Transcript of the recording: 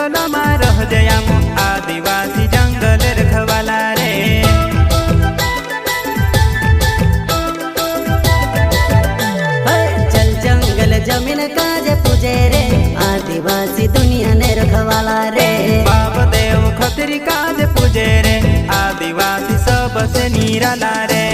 जंगलમાં રહજે આમ आदिवासी जंगल रखवाला रे। चल जंगल जमीन काजे पूजे रे आदिवासी दुनिया ने रखवाला रे। बाप देव खतरी काजे पूजे रे आदिवासी सबसे निराला रे।